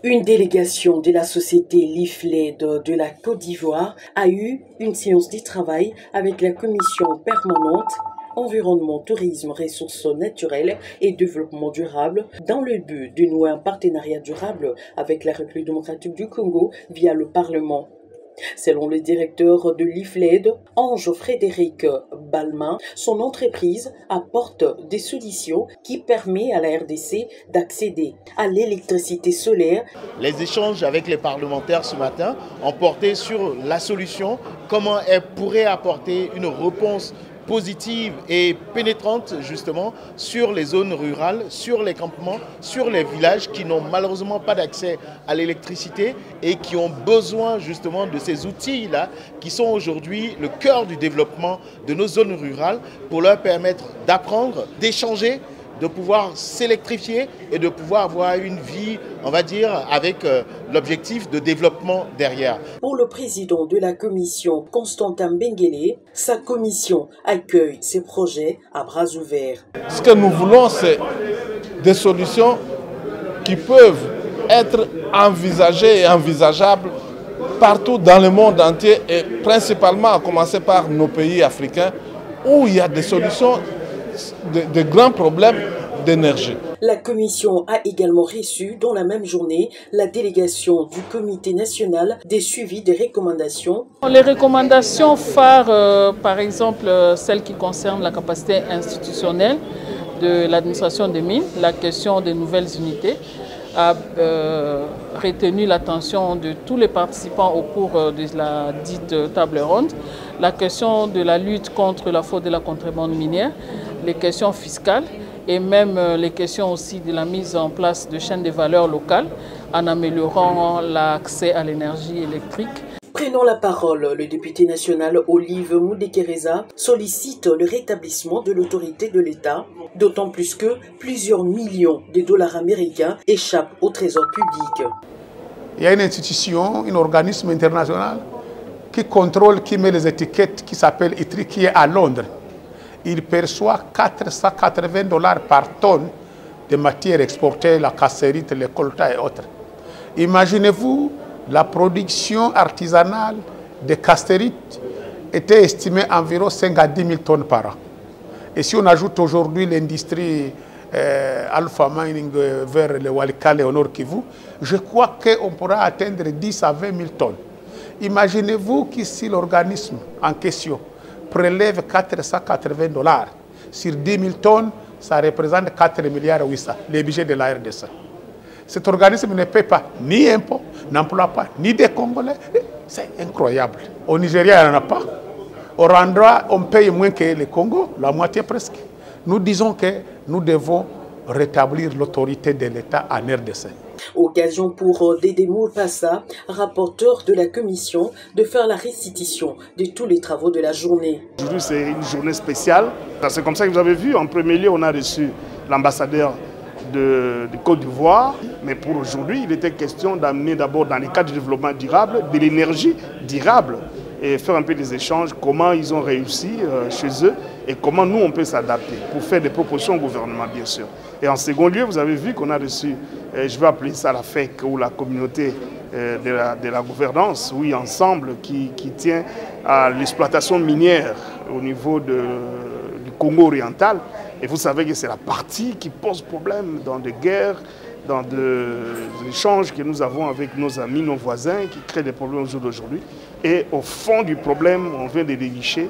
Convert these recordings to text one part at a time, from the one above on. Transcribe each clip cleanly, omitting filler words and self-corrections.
Une délégation de la société Lifled de la Côte d'Ivoire a eu une séance de travail avec la commission permanente Environnement, tourisme, ressources naturelles et développement durable dans le but de nouer un partenariat durable avec la République démocratique du Congo via le Parlement. Selon le directeur de l'Ifled, Ange-Frédéric Balmain, son entreprise apporte des solutions qui permettent à la RDC d'accéder à l'électricité solaire. Les échanges avec les parlementaires ce matin ont porté sur la solution, comment elle pourrait apporter une réponse positive et pénétrante justement sur les zones rurales, sur les campements, sur les villages qui n'ont malheureusement pas d'accès à l'électricité et qui ont besoin justement de ces outils-là qui sont aujourd'hui le cœur du développement de nos zones rurales pour leur permettre d'apprendre, d'échanger, de pouvoir s'électrifier et de pouvoir avoir une vie, on va dire, avec l'objectif de développement derrière. Pour le président de la commission, Constantin Benguele, sa commission accueille ces projets à bras ouverts. Ce que nous voulons, c'est des solutions qui peuvent être envisagées et envisageables partout dans le monde entier et principalement à commencer par nos pays africains où il y a des solutions de grands problèmes d'énergie. La commission a également reçu dans la même journée la délégation du Comité national des suivis des recommandations. Les recommandations phares, par exemple celles qui concernent la capacité institutionnelle de l'administration des mines, la question des nouvelles unités, a retenu l'attention de tous les participants au cours de la dite table ronde, la question de la lutte contre la fraude et la contrebande minière, les questions fiscales et même les questions aussi de la mise en place de chaînes de valeur locales en améliorant l'accès à l'énergie électrique. Prenant la parole, le député national Olive Moudekereza sollicite le rétablissement de l'autorité de l'État, d'autant plus que plusieurs millions de dollars américains échappent au trésor public. Il y a une institution, un organisme international qui contrôle, qui met les étiquettes, qui s'appelle ITRI, qui est à Londres. Il perçoit 480 $ par tonne de matières exportées, la cassérite, le colta et autres. Imaginez-vous, la production artisanale de cassérite était estimée à environ 5 à 10 000 tonnes par an. Et si on ajoute aujourd'hui l'industrie Alpha Mining vers le Walikale et au Nord Kivu, je crois qu'on pourra atteindre 10 à 20 000 tonnes. Imaginez-vous qu'ici l'organisme en question prélève 480 $ sur 10 000 tonnes, ça représente 4 milliards 800, les budgets de la RDC. Cet organisme ne paie pas ni impôts, n'emploie pas ni des Congolais. C'est incroyable. Au Nigeria, il n'y en a pas. Au Rwanda, on paye moins que le Congo, la moitié presque. Nous disons que nous devons rétablir l'autorité de l'État en RDC. Occasion pour Dédé Moulpassa, rapporteur de la commission, de faire la restitution de tous les travaux de la journée. Aujourd'hui, c'est une journée spéciale. C'est comme ça que vous avez vu, en premier lieu, on a reçu l'ambassadeur de Côte d'Ivoire. Mais pour aujourd'hui, il était question d'amener d'abord dans les cadres du développement durable, de l'énergie durable et faire un peu des échanges, comment ils ont réussi chez eux et comment nous on peut s'adapter pour faire des propositions au gouvernement bien sûr. Et en second lieu, vous avez vu qu'on a reçu, je vais appeler ça la FEC ou la communauté de la gouvernance, oui ensemble, qui tient à l'exploitation minière au niveau du Congo oriental. Et vous savez que c'est la partie qui pose problème dans des guerres, dans des échanges que nous avons avec nos amis, nos voisins, qui créent des problèmes au jour d'aujourd'hui. Et au fond du problème, on vient de dénicher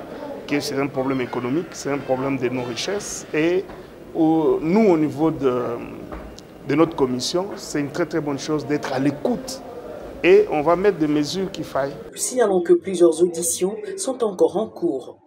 que c'est un problème économique, c'est un problème de nos richesses. Et nous, au niveau de notre commission, c'est une très très bonne chose d'être à l'écoute. Et on va mettre des mesures qu'il faille. Signalons que plusieurs auditions sont encore en cours.